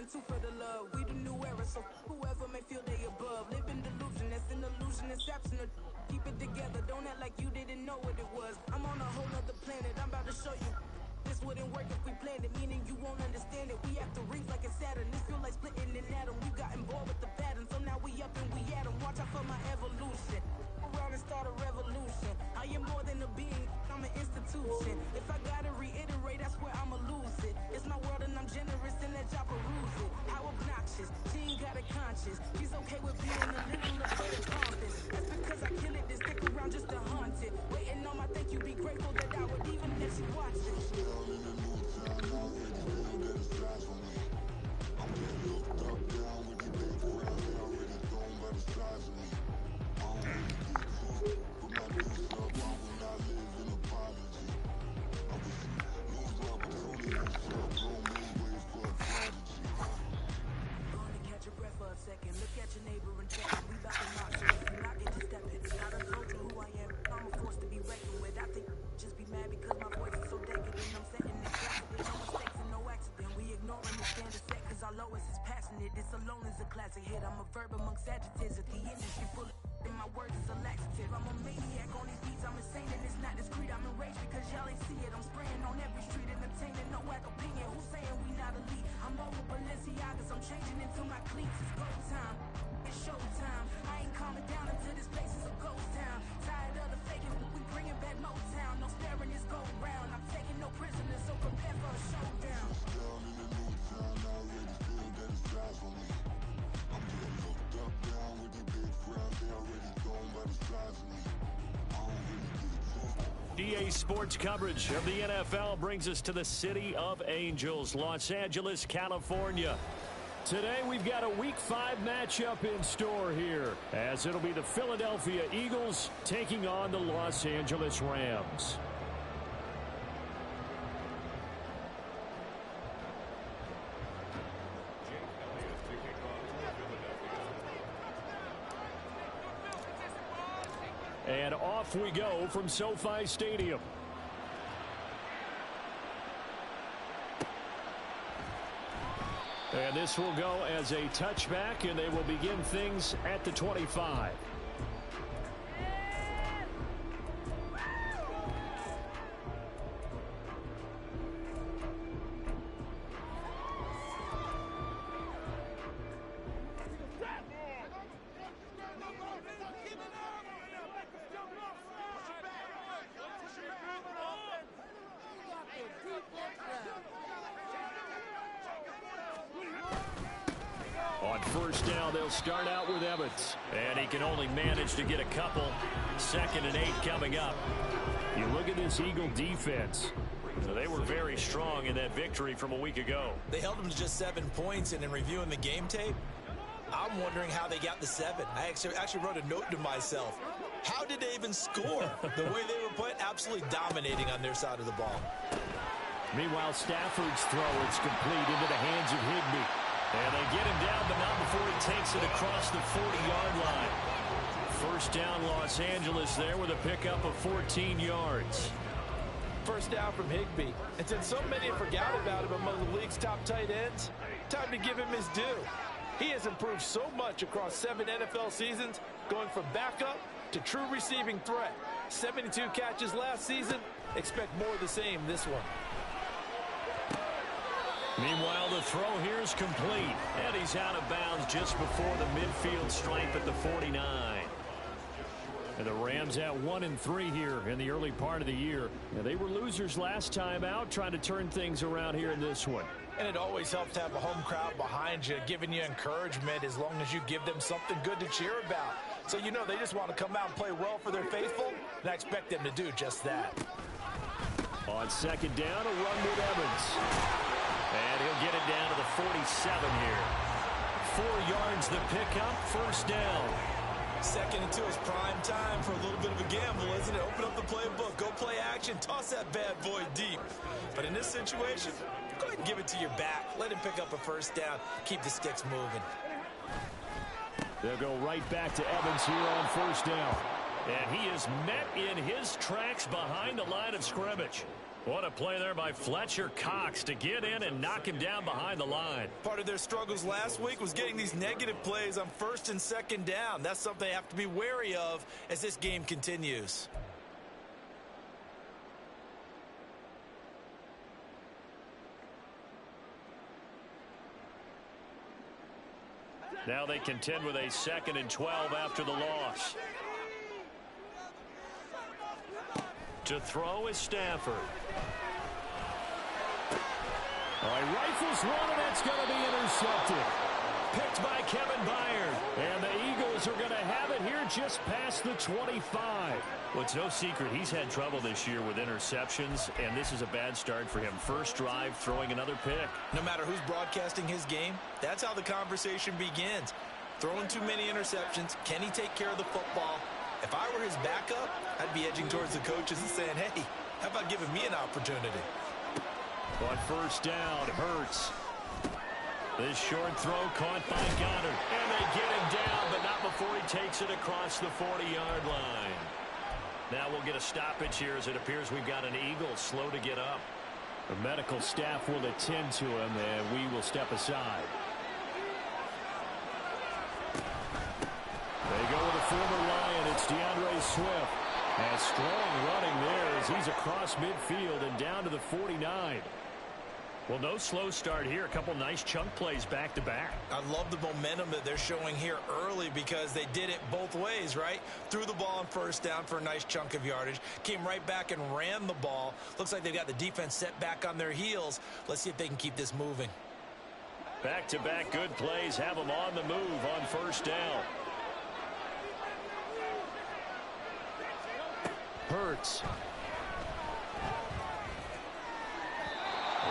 one two for the love. We the new era, so whoever may feel they above. Live in delusion, that's an illusion, it's absent. Keep it together, don't act like you didn't know what it was. I'm on a whole nother planet, I'm about to show you. This wouldn't work if we planned it, meaning you won't understand it. We have to rings like a Saturn, this feel like splitting an atom. We gotten bored with the pattern, so now we up and we at 'em. Watch out for my evolution, around and start a revolution. I am more than a being, I'm an institution. If I gotta reiterate, that's where I'ma lose it. It's my world and I'm generous and let y'all peruse it. How obnoxious, she ain't got a conscience. She's okay with being a little afraid of pompous. That's because I kill it, then stick around just to haunt it. Waiting on my thank you, be grateful that I would even let you watch it. Look at your neighbor and check it. We bout to knock, so if you not, then just step it. I done told you who I am. I'm a force to be reckoned with. I think just be mad because my voice is so decadent. I'm setting it precedent. No mistakes and no accident. We ignoring the standard set because our lowest is passionate. This alone is a classic hit. I'm a verb amongst adjectives. At the industry full of and my words is a laxative. I'm a maniac on these beats. I'm insane and it's not discreet. I'm enraged because y'all ain't see it. I'm spraying on every street, entertaining no whack opinion. Who's saying we not elite? I'm over Balenciagas. I'm changing into my cleats. It's go time. It's showtime. I ain't calming down until this place is a ghost town. Tired of the faking, but we bringing back Motown. No sparing this go round. I'm taking no prisoners, so prepare for a showdown. Down in the new town, I already feel that it's time for me. I'm getting hooked up down with the big crowd. They already gone by the size of me. I don't really get it. EA Sports coverage of the NFL brings us to the City of Angels, Los Angeles, California. Today we've got a Week 5 matchup in store here, as it'll be the Philadelphia Eagles taking on the Los Angeles Rams. And off we go from SoFi Stadium. And this will go as a touchback, and they will begin things at the 25. On first down, they'll start out with Evans. And he can only manage to get a couple. 2nd and 8 coming up. You look at this Eagle defense. They were very strong in that victory from a week ago. They held them to just 7 points, and in reviewing the game tape, I'm wondering how they got the 7. I actually wrote a note to myself. How did they even score? The way they were playing, absolutely dominating on their side of the ball. Meanwhile, Stafford's throw is complete into the hands of Higbee. And they get him down, but not before he takes it across the 40-yard line. First down, Los Angeles there with a pickup of 14 yards. First down from Higbee. And since so many have forgotten about him among the league's top tight ends, time to give him his due. He has improved so much across 7 NFL seasons, going from backup to true receiving threat. 72 catches last season. Expect more of the same this one. Meanwhile, the throw here is complete. And he's out of bounds just before the midfield stripe at the 49. And the Rams at 1-3 here in the early part of the year. And they were losers last time out, trying to turn things around here in this one. And it always helps to have a home crowd behind you, giving you encouragement as long as you give them something good to cheer about. So you know they just want to come out and play well for their faithful, and I expect them to do just that. On second down, a run with Evans. And he'll get it down to the 47 here. 4 yards the pickup, first down. 2nd and 2 is prime time for a little bit of a gamble, isn't it? Open up the playbook, go play action, toss that bad boy deep. But in this situation, go ahead and give it to your back. Let him pick up a first down. Keep the sticks moving. They'll go right back to Evans here on first down. And he is met in his tracks behind the line of scrimmage. What a play there by Fletcher Cox to get in and knock him down behind the line. Part of their struggles last week was getting these negative plays on first and second down. That's something they have to be wary of as this game continues. Now they contend with a 2nd and 12 after the loss. To throw is Stafford. All right, rifles one, and that's going to be intercepted. Picked by Kevin Byard. And the Eagles are going to have it here just past the 25. Well, it's no secret he's had trouble this year with interceptions, and this is a bad start for him. First drive, throwing another pick. No matter who's broadcasting his game, that's how the conversation begins. Throwing too many interceptions, can he take care of the football? If I were his backup, I'd be edging towards the coaches and saying, hey, how about giving me an opportunity? On first down, Hurts. This short throw caught by Goddard. And they get him down, but not before he takes it across the 40-yard line. Now we'll get a stoppage here as it appears we've got an Eagle slow to get up. The medical staff will attend to him, and we will step aside. They go with a former Lion. It's DeAndre Swift. And strong running there as he's across midfield and down to the 49. Well, no slow start here. A couple nice chunk plays back-to-back. I love the momentum that they're showing here early because they did it both ways, right? Threw the ball on first down for a nice chunk of yardage. Came right back and ran the ball. Looks like they've got the defense set back on their heels. Let's see if they can keep this moving. Back-to-back good plays have them on the move on first down. Hurts.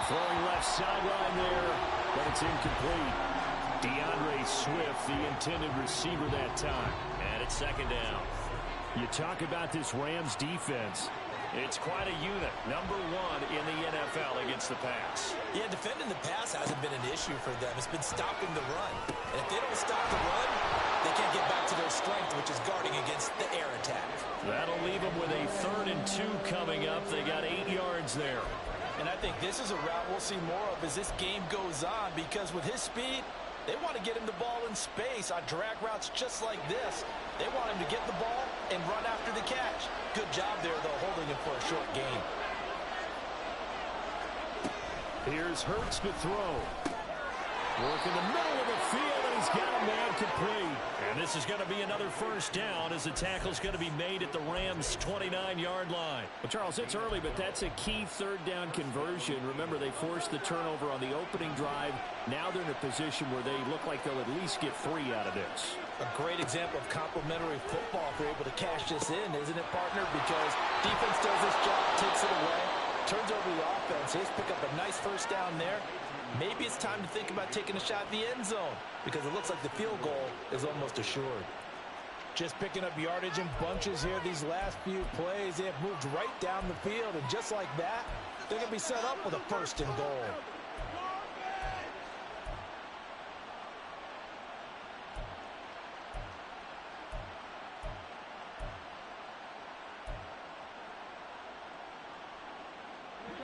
Throwing left sideline there, but it's incomplete. DeAndre Swift, the intended receiver that time. And it's 2nd down. You talk about this Rams defense. It's quite a unit. Number 1 in the NFL against the pass. Yeah, defending the pass hasn't been an issue for them. It's been stopping the run. And if they don't stop the run, they can't get back to their strength, which is guarding against the air attack. That'll leave them with a 3rd and 2 coming up. They got 8 yards there. And I think this is a route we'll see more of as this game goes on because with his speed, they want to get him the ball in space on drag routes just like this. They want him to get the ball and run after the catch. Good job there, though, holding him for a short gain. Here's Hurts to throw. Work in the middle of the field, and he's got a man complete. And this is going to be another first down as the tackle's going to be made at the Rams' 29-yard line. Well, Charles, it's early, but that's a key 3rd down conversion. Remember, they forced the turnover on the opening drive. Now they're in a position where they look like they'll at least get 3 out of this. A great example of complementary football if they're able to cash this in, isn't it, partner? Because defense does this job, takes it away, turns over the offense. Just pick up a nice first down there. Maybe it's time to think about taking a shot at the end zone because it looks like the field goal is almost assured. Just picking up yardage in bunches here these last few plays. They have moved right down the field, and just like that, they're going to be set up with a 1st and goal.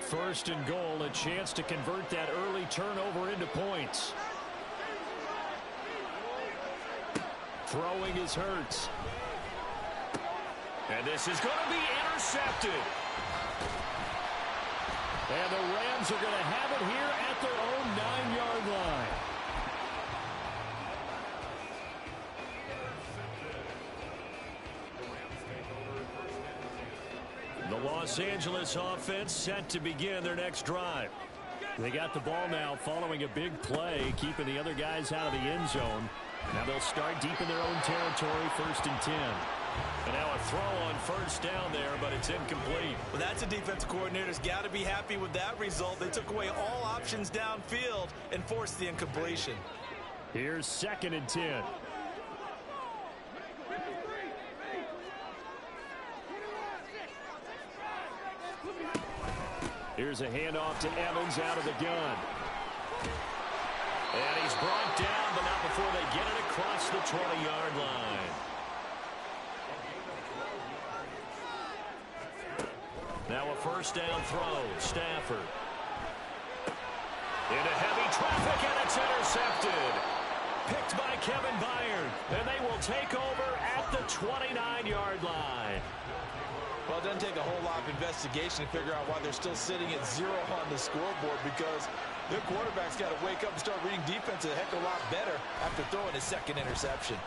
First and goal, a chance to convert that early turnover into points. Throwing is Hurts. And this is going to be intercepted. And the Rams are going to have it here at their own 9-yard line. The Los Angeles offense set to begin their next drive. They got the ball now following a big play, keeping the other guys out of the end zone. Now they'll start deep in their own territory, 1st and 10. And now a throw on first down there, but it's incomplete. Well, that's a defense coordinator's got to be happy with that result. They took away all options downfield and forced the incompletion. Here's 2nd and 10. Here's a handoff to Evans out of the gun. And he's brought down, but not before they get it across the 20-yard line. Now a first down throw. Stafford. Into heavy traffic, and it's intercepted. Picked by Kevin Byard, and they will take over at the 29-yard line. Well, it doesn't take a whole lot of investigation to figure out why they're still sitting at 0 on the scoreboard, because their quarterback's got to wake up and start reading defense a heck of a lot better after throwing his second interception.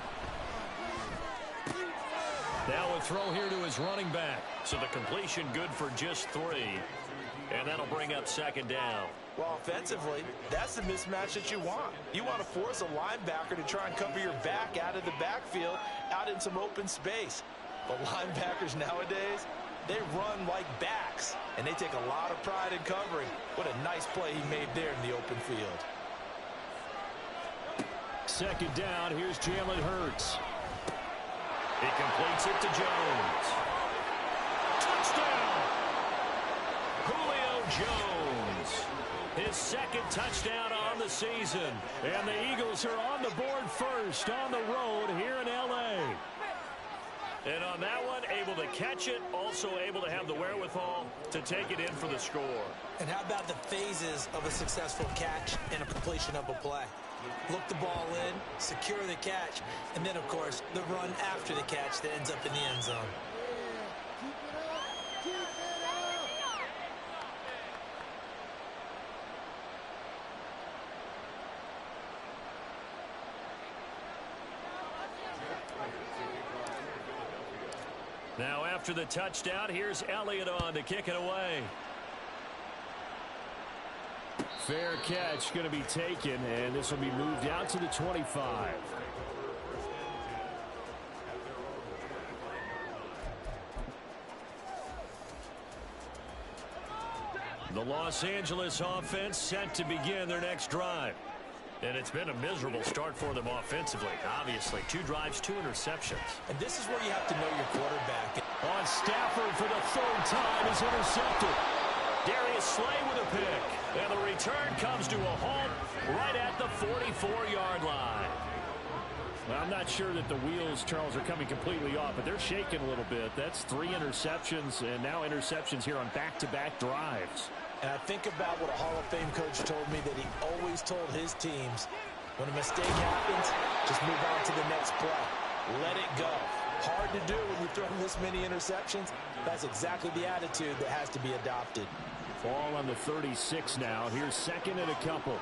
Now a throw here to his running back. So the completion good for just 3. And that'll bring up second down. Well, offensively, that's the mismatch that you want. You want to force a linebacker to try and cover your back out of the backfield, out in some open space. But linebackers nowadays, they run like backs, and they take a lot of pride in covering. What a nice play he made there in the open field. Second down, here's Jalen Hurts. He completes it to Jones. Touchdown! Julio Jones. His second touchdown on the season. And the Eagles are on the board first on the road here in L.A. And on that one, able to catch it, also able to have the wherewithal to take it in for the score. And how about the phases of a successful catch and a completion of a play? Look the ball in, secure the catch, and then, of course, the run after the catch that ends up in the end zone. Now after the touchdown, here's Elliott on to kick it away. Fair catch going to be taken, and this will be moved out to the 25. The Los Angeles offense set to begin their next drive. And it's been a miserable start for them offensively. Obviously, 2 drives, 2 interceptions. And this is where you have to know your quarterback. On Stafford for the 3rd time is intercepted. Darius Slay with a pick. And the return comes to a halt right at the 44-yard line. Well, I'm not sure that the wheels, Charles, are coming completely off, but they're shaking a little bit. That's 3 interceptions, and now interceptions here on back-to-back drives. And I think about what a Hall of Fame coach told me that he always told his teams, when a mistake happens, just move on to the next play. Let it go. Hard to do when you throw this many interceptions. That's exactly the attitude that has to be adopted. Ball on the 36 now. Here's second and a couple.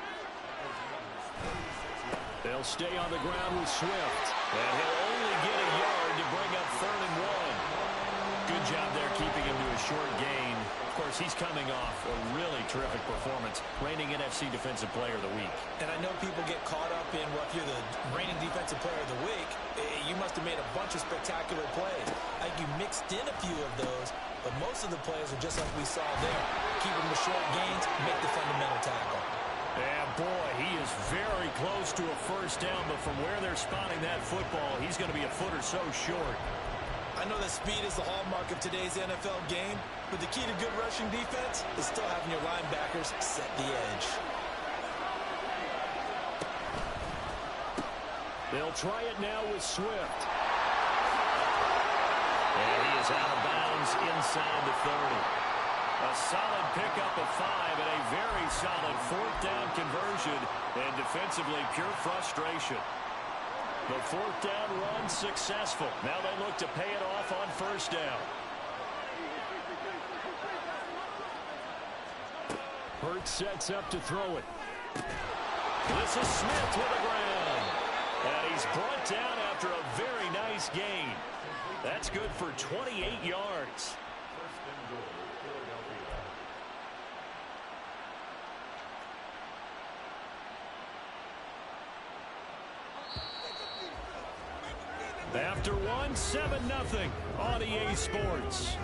They'll stay on the ground with Swift. And he'll only get a yard to bring up 3rd and 1. Good job there keeping him to a short gain. Of course, he's coming off a really terrific performance, reigning NFC Defensive Player of the Week. And I know people get caught up in, well, if you're the reigning Defensive Player of the Week, you must have made a bunch of spectacular plays. Like you mixed in a few of those, but most of the plays are just like we saw there. Keep them to short gains, make the fundamental tackle. And boy, he is very close to a first down, but from where they're spotting that football, he's going to be a foot or so short. I know that speed is the hallmark of today's NFL game, but the key to good rushing defense is still having your linebackers set the edge. They'll try it now with Swift. And he is out of bounds inside the 30. A solid pickup of 5 and a very solid 4th down conversion, and defensively pure frustration. The 4th down run successful. Now they look to pay it off on first down. Hurts sets up to throw it. This is Smith with the ground. And he's brought down after a very nice gain. That's good for 28 yards. After one, 7-0 on EA Sports.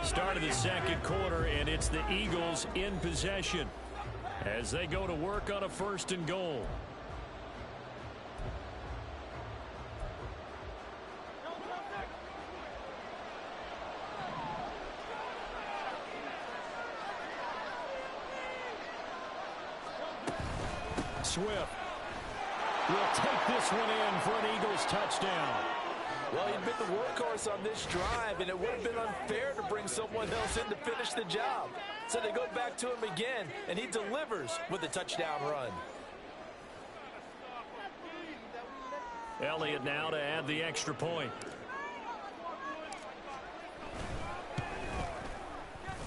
Start of the second quarter, and it's the Eagles in possession as they go to work on a 1st and goal. Swift will take this one in for an Eagles touchdown. Well, he'd been the workhorse on this drive, and it would have been unfair to bring someone else in to finish the job. So they go back to him again, and he delivers with a touchdown run. Elliott now to add the extra point.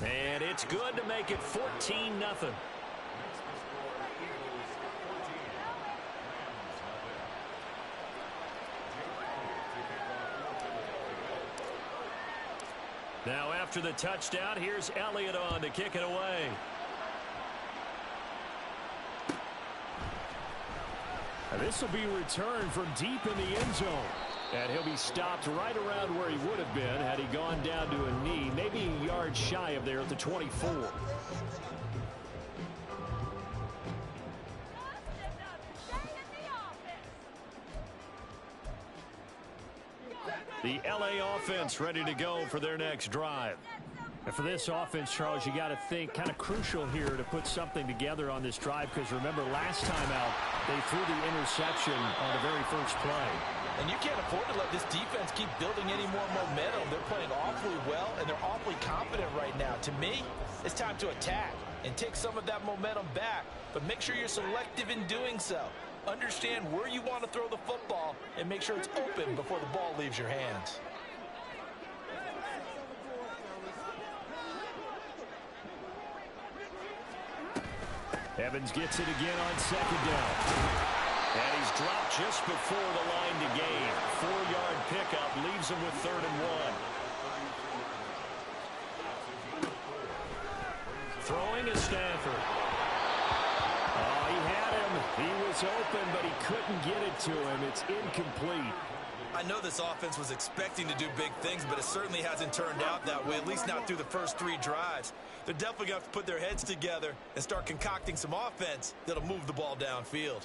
And it's good to make it 14-0. Now after the touchdown, here's Elliott on to kick it away. This will be returned from deep in the end zone. And he'll be stopped right around where he would have been had he gone down to a knee, maybe a yard shy of there at the 24. The LA offense ready to go for their next drive. And for this offense, Charles, you got to think kind of crucial here to put something together on this drive, because remember last time out they threw the interception on the very first play. And you can't afford to let this defense keep building any more momentum. They're playing awfully well, and they're awfully confident right now. To me, it's time to attack and take some of that momentum back, but make sure you're selective in doing so. Understand where you want to throw the football and make sure it's open before the ball leaves your hands. Evans gets it again on second down. And he's dropped just before the line to gain. 4-yard pickup leaves him with 3rd and 1. Throwing is Stafford. Oh, he had him. He was open, but he couldn't get it to him. It's incomplete. I know this offense was expecting to do big things, but it certainly hasn't turned out that way, at least not through the first 3 drives. They're definitely going to have to put their heads together and start concocting some offense that'll move the ball downfield.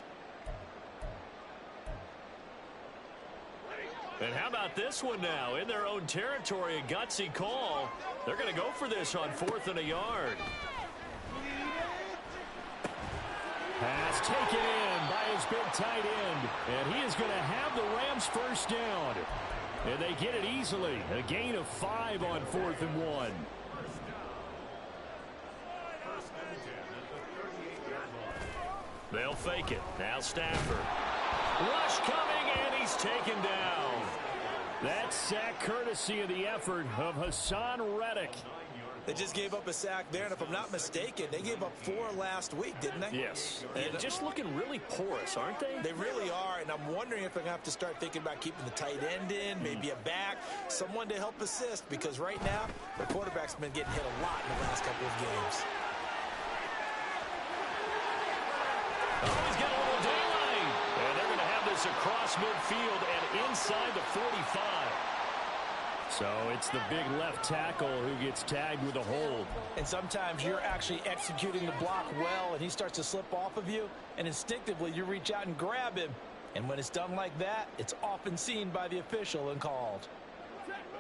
And how about this one now? In their own territory, a gutsy call. They're going to go for this on 4th and a yard. Pass taken in by his big tight end. And he is going to have the Rams first down. And they get it easily. A gain of 5 on 4th and 1. They'll fake it. Now Stafford. Rush coming, and he's taken down. That sack courtesy of the effort of Hassan Reddick. They just gave up a sack there, and if I'm not mistaken, they gave up 4 last week, didn't they? Yes. And just looking really porous, aren't they? They really are, and I'm wondering if they're going to have to start thinking about keeping the tight end in, maybe a back, someone to help assist, because right now, their quarterback's been getting hit a lot in the last couple of games. Oh, he's got a little daylight. And they're going to have this across midfield and inside the 45. So it's the big left tackle who gets tagged with a hold. And sometimes you're actually executing the block well, and he starts to slip off of you, and instinctively you reach out and grab him. And when it's done like that, it's often seen by the official and called.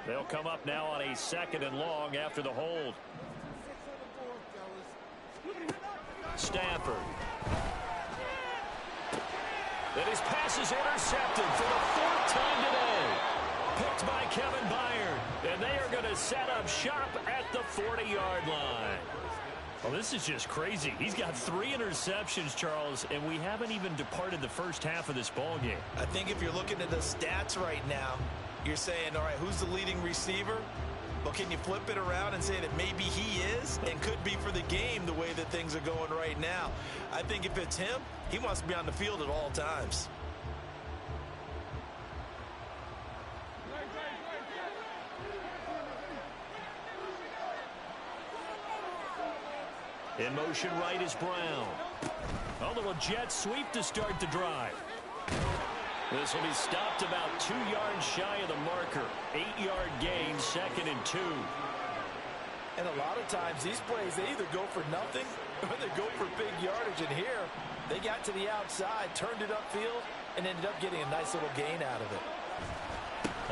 They'll come up now on a 2nd and long after the hold. Stafford. And his pass is intercepted for the 4th time today. Picked by Kevin Byard. And they are going to set up shop at the 40-yard line. Well, this is just crazy. He's got 3 interceptions, Charles, and we haven't even departed the first half of this ball game. I think if you're looking at the stats right now, you're saying, all right, who's the leading receiver? Well, can you flip it around and say that maybe he is and could be for the game the way that things are going right now? I think if it's him, he wants to be on the field at all times. In motion right is Brown. A little jet sweep to start the drive. This will be stopped about 2 yards shy of the marker. 8-yard gain, 2nd and 2. And a lot of times these plays, they either go for nothing or they go for big yardage. And here, they got to the outside, turned it upfield, and ended up getting a nice little gain out of it.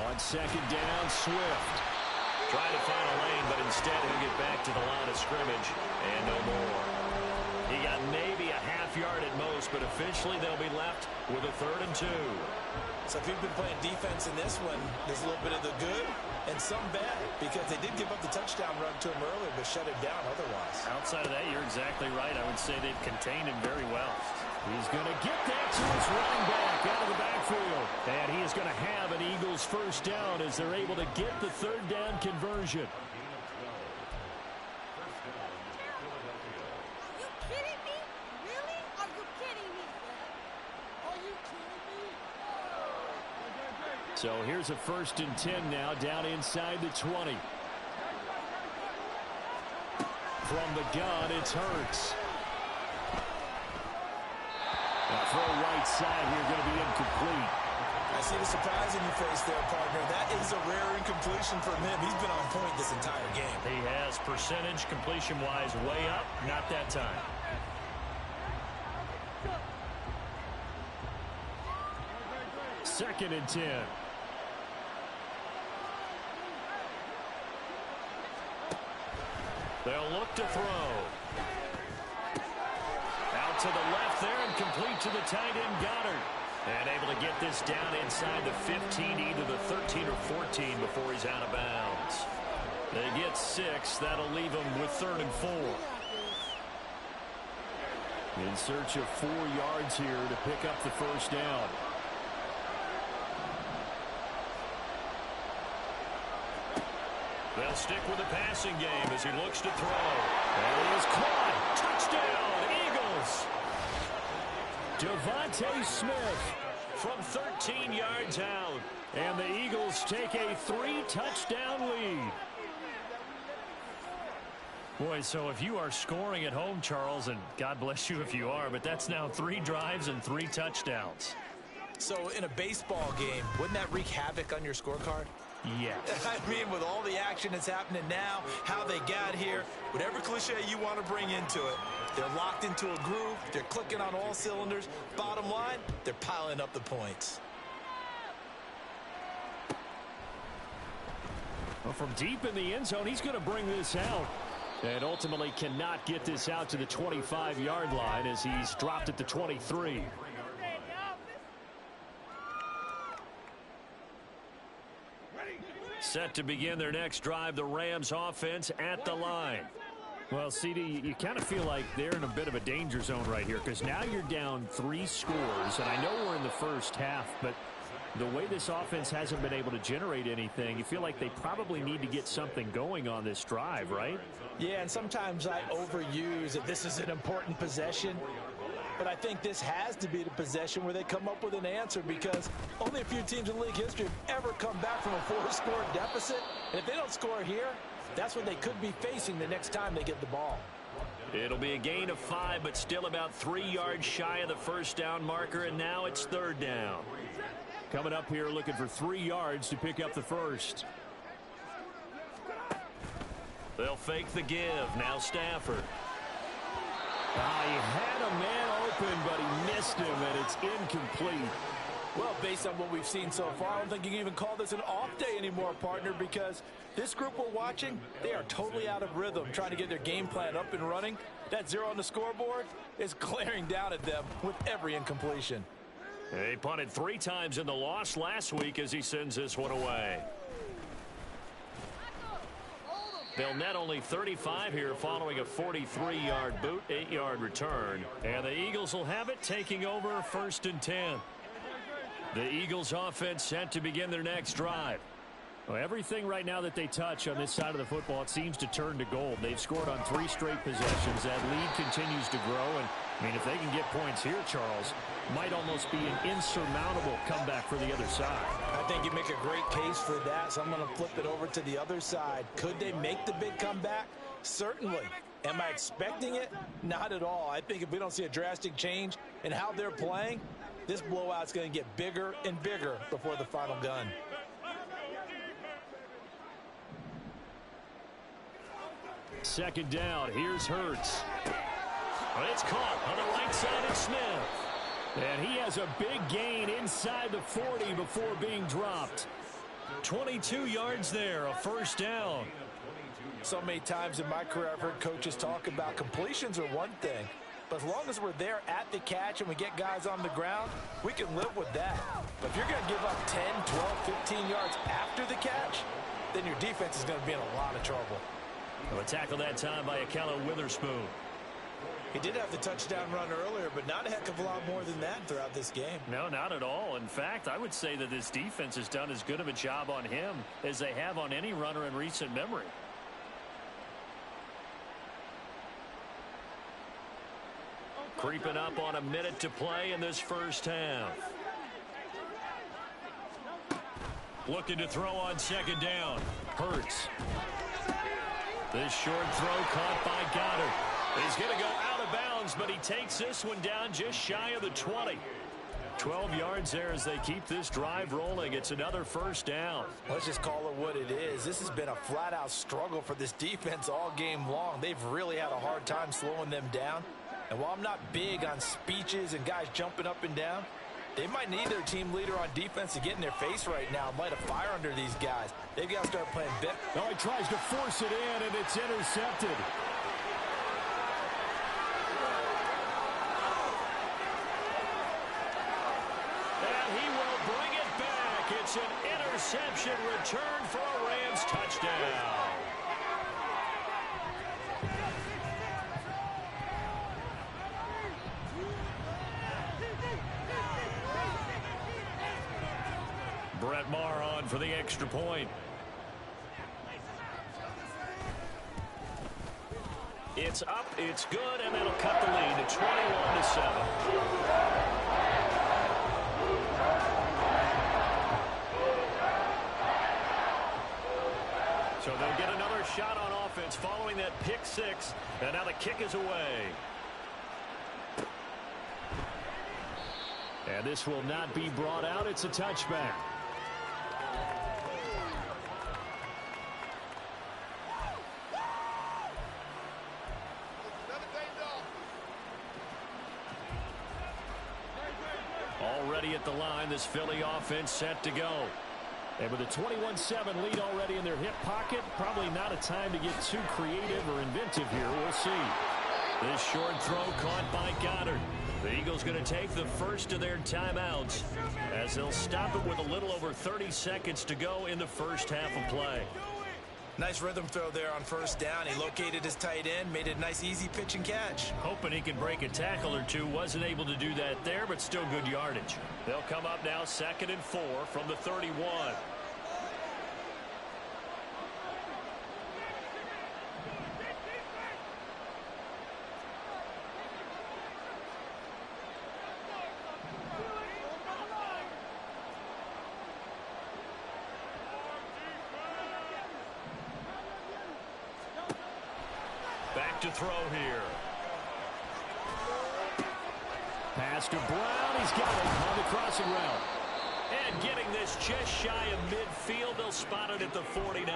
On 2nd down, Swift. Trying to find a lane, but instead he'll get back to the line of scrimmage and no more. He got maybe a half yard at most but officially they'll be left with a 3rd and 2. So if you've been playing defense in this one, there's a little bit of the good and some bad, because they did give up the touchdown run to him earlier, but shut him down otherwise. Outside of that, you're exactly right. I would say they've contained him very well. He's going to get that to his running back out of the backfield. And he is going to have an Eagles first down as they're able to get the 3rd down conversion. So here's a 1st and 10 now, down inside the 20. From the gun, it's Hurts. A throw right side here, going to be incomplete. I see the surprise in your face there, partner. That is a rare incompletion from him. He's been on point this entire game. He has percentage completion-wise way up, not that time. Second and 10. They'll look to throw. Out to the left there and complete to the tight end Goddard. And able to get this down inside the 15, either the 13 or 14 before he's out of bounds. They get 6. That'll leave them with 3rd and 4. In search of 4 yards here to pick up the first down. They'll stick with the passing game as he looks to throw. And he is caught. Touchdown, Eagles. Devontae Smith from 13 yards out. And the Eagles take a 3-touchdown lead. Boy, so if you are scoring at home, Charles, and God bless you if you are, but that's now 3 drives and 3 touchdowns. So in a baseball game, wouldn't that wreak havoc on your scorecard? Yeah. I mean, with all the action that's happening now, how they got here, whatever cliche you want to bring into it, they're locked into a groove, they're clicking on all cylinders. Bottom line, they're piling up the points. Well, from deep in the end zone, he's going to bring this out. And ultimately cannot get this out to the 25-yard line as he's dropped at the 23. Set to begin their next drive, the Rams offense at the line. Well, CD, you kind of feel like they're in a bit of a danger zone right here because now you're down 3 scores, and I know we're in the first half, but the way this offense hasn't been able to generate anything, you feel like they probably need to get something going on this drive, right? Yeah, and sometimes I overuse that this is an important possession. But I think this has to be the possession where they come up with an answer because only a few teams in league history have ever come back from a 4-score deficit. And if they don't score here, that's what they could be facing the next time they get the ball. It'll be a gain of 5, but still about 3 yards shy of the first down marker, and now it's 3rd down. Coming up here looking for 3 yards to pick up the first. They'll fake the give. Now Stafford. He had a man open, but he missed him, and it's incomplete. Well, based on what we've seen so far, I don't think you can even call this an off day anymore, partner, because this group we're watching, they are totally out of rhythm, trying to get their game plan up and running. That 0 on the scoreboard is glaring down at them with every incompletion. He punted 3 times in the loss last week as he sends this one away. They'll net only 35 here following a 43-yard boot, 8-yard return. And the Eagles will have it taking over 1st and 10. The Eagles offense set to begin their next drive. Well, everything right now that they touch on this side of the football, it seems to turn to gold. They've scored on 3 straight possessions. That lead continues to grow. And, I mean, if they can get points here, Charles, might almost be an insurmountable comeback for the other side. I think you make a great case for that, so I'm going to flip it over to the other side. Could they make the big comeback? Certainly. Am I expecting it? Not at all. I think if we don't see a drastic change in how they're playing, this blowout's going to get bigger and bigger before the final gun. Second down. Here's Hurts. It's caught on the right side of Smith. And he has a big gain inside the 40 before being dropped. 22 yards there, a first down. So many times in my career I've heard coaches talk about completions are one thing, But as long as we're there at the catch and we get guys on the ground, we can live with that. But if you're going to give up 10, 12, 15 yards after the catch, then your defense is going to be in a lot of trouble. Well, a tackle that time by Ahkello Witherspoon. He did have the touchdown run earlier, but not a heck of a lot more than that throughout this game. No, not at all. In fact, I would say that this defense has done as good of a job on him as they have on any runner in recent memory. Creeping up on a minute to play in this first half. Looking to throw on second down. Hurts. This short throw caught by Goddard. He's going to go out of bounds, but he takes this one down just shy of the 20. 12 yards there as they keep this drive rolling. It's another first down. Let's just call it what it is. This has been a flat-out struggle for this defense all game long. They've really had a hard time slowing them down. And while I'm not big on speeches and guys jumping up and down, they might need their team leader on defense to get in their face right now and light a fire under these guys. They've got to start playing better. Oh, he tries to force it in, and it's intercepted. And he will bring it back. It's an interception return for a Rams touchdown. Brett Maher on for the extra point. It's up, it's good, and that'll cut the lead to 21-7. So they'll get another shot on offense following that pick six, and now the kick is away. And this will not be brought out. It's a touchback. Already at the line, this Philly offense set to go. And with a 21-7 lead already in their hip pocket, probably not a time to get too creative or inventive here. We'll see. This short throw caught by Goddard. The Eagles going to take the first of their timeouts as they'll stop it with a little over 30 seconds to go in the first half of play. Nice rhythm throw there on first down. He located his tight end, made it a nice, easy pitch and catch. Hoping he can break a tackle or two. Wasn't able to do that there, but still good yardage. They'll come up now 2nd and 4 from the 31. Back to throw here. Pass to Brown. He's got it on the crossing route. And getting this just shy of midfield. They'll spot it at the 49.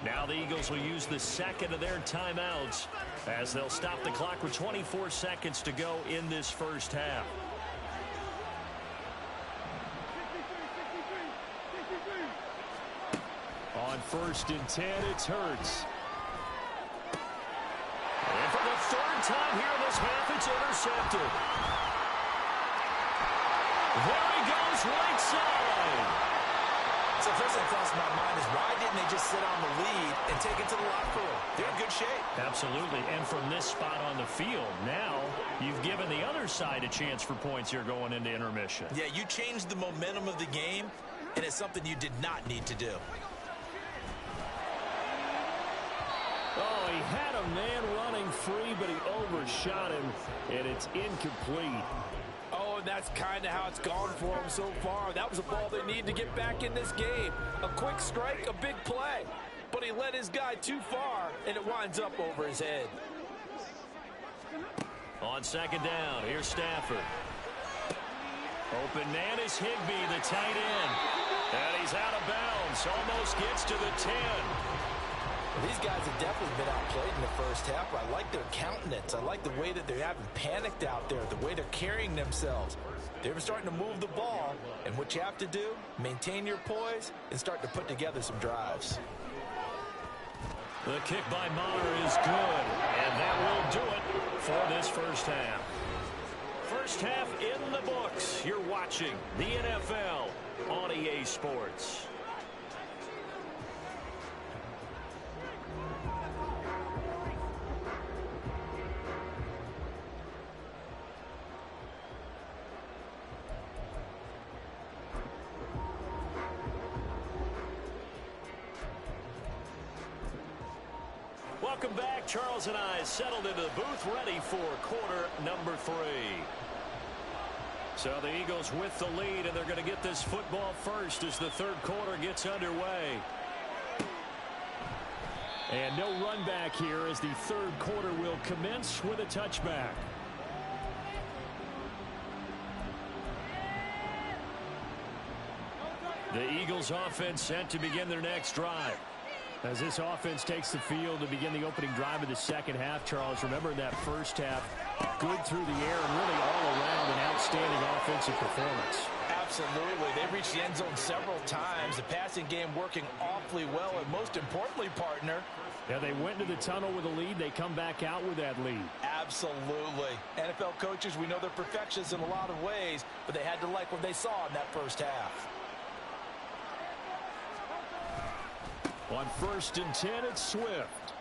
Now the Eagles will use the second of their timeouts as they'll stop the clock with 24 seconds to go in this first half. On 1st and 10, it's Hurts. And for the third time here in this half, it's intercepted. There he goes, right side. So first thing crossed my mind is why didn't they just sit on the lead and take it to the locker room? They're in good shape. Absolutely, and from this spot on the field, now you've given the other side a chance for points here going into intermission. Yeah, you changed the momentum of the game, and it's something you did not need to do. Oh, he had a man running free, but he overshot him, and it's incomplete. Oh, and that's kind of how it's gone for them so far. That was a ball they need to get back in this game. A quick strike, a big play. But he led his guy too far, and it winds up over his head. On 2nd down, here's Stafford. Open man is Higbee, the tight end. And he's out of bounds, almost gets to the 10. These guys have definitely been outplayed in the first half. I like their countenance. I like the way that they haven't panicked out there, the way they're carrying themselves. They're starting to move the ball, and what you have to do, maintain your poise and start to put together some drives. The kick by Maher is good, and that will do it for this first half. First half in the books. You're watching the NFL on EA Sports. Welcome back. Charles and I settled into the booth, ready for quarter number 3. So the Eagles with the lead, and they're going to get this football first as the third quarter gets underway. And no run back here as the third quarter will commence with a touchback. The Eagles offense set to begin their next drive. As this offense takes the field to begin the opening drive of the second half, Charles, remember that first half, good through the air and really all around an outstanding offensive performance. Absolutely. They reached the end zone several times. The passing game working awfully well, and most importantly, partner. Yeah, they went into the tunnel with a lead. They come back out with that lead. Absolutely. NFL coaches, we know they're perfectionists in a lot of ways, but they had to like what they saw in that first half. On 1st and 10, it's Swift.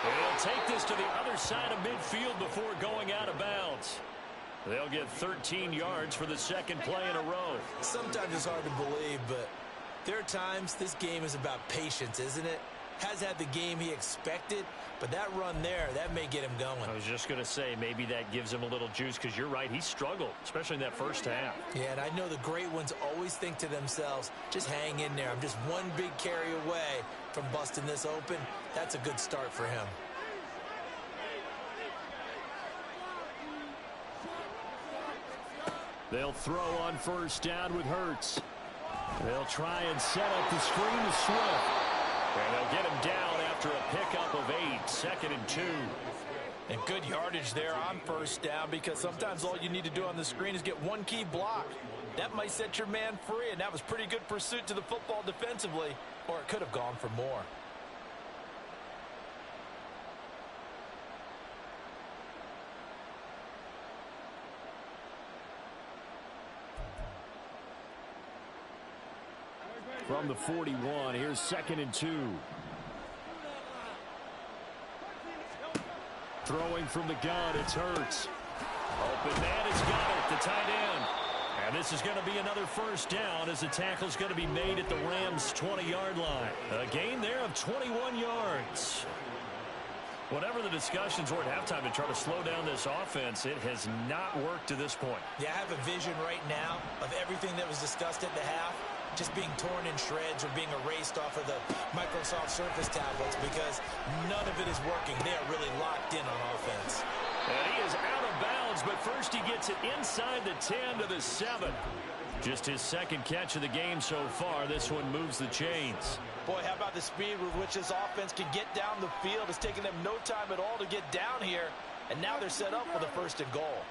They'll take this to the other side of midfield before going out of bounds. They'll get 13 yards for the second play in a row. Sometimes it's hard to believe, but there are times this game is about patience, isn't it? Has had the game he expected, but that run there, that may get him going. I was just going to say, maybe that gives him a little juice, because you're right, he struggled, especially in that first half. Yeah, and I know the great ones always think to themselves, just hang in there. I'm just one big carry away from busting this open. That's a good start for him. They'll throw on first down with Hurts. They'll try and set up the screen to Swift. And they'll get him down after a pickup of 8, 2nd and 2. And good yardage there on first down, because sometimes all you need to do on the screen is get one key block. That might set your man free, and that was pretty good pursuit to the football defensively, or it could have gone for more. From the 41, here's 2nd and 2. Throwing from the gun, it's Hurts. Open man has got it, the tight end. And this is going to be another first down as the tackle's going to be made at the Rams' 20-yard line. A gain there of 21 yards. Whatever the discussions were at halftime to try to slow down this offense, it has not worked to this point. Yeah, I have a vision right now of everything that was discussed at the half just being torn in shreds or being erased off of the Microsoft Surface tablets, because none of it is working. They are really locked in on offense. And he is out of bounds, but first he gets it inside the 10 to the 7. Just his second catch of the game so far. This one moves the chains. Boy, how about the speed with which this offense can get down the field? It's taken them no time at all to get down here, and now they're set up for the 1st and goal.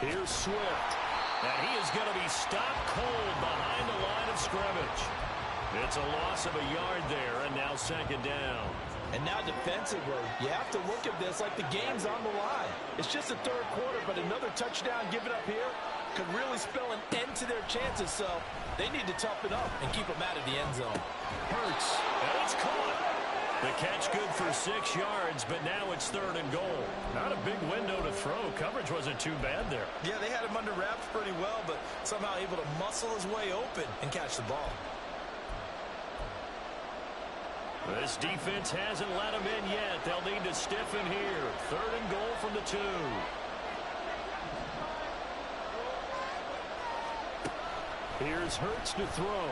Here's Swift, and he is going to be stopped cold behind the line of scrimmage. It's a loss of a yard there, and now 2nd down. And now defensively, you have to look at this like the game's on the line. It's just the 3rd quarter, but another touchdown given up here could really spell an end to their chances, so they need to toughen up and keep them out of the end zone. Hurts, and it's caught. The catch good for 6 yards, but now it's 3rd and goal. Not a big window to throw. Coverage wasn't too bad there. Yeah, they had him under wraps pretty well, but somehow able to muscle his way open and catch the ball. This defense hasn't let him in yet. They'll need to stiffen here. 3rd and goal from the 2. Here's Hurts to throw.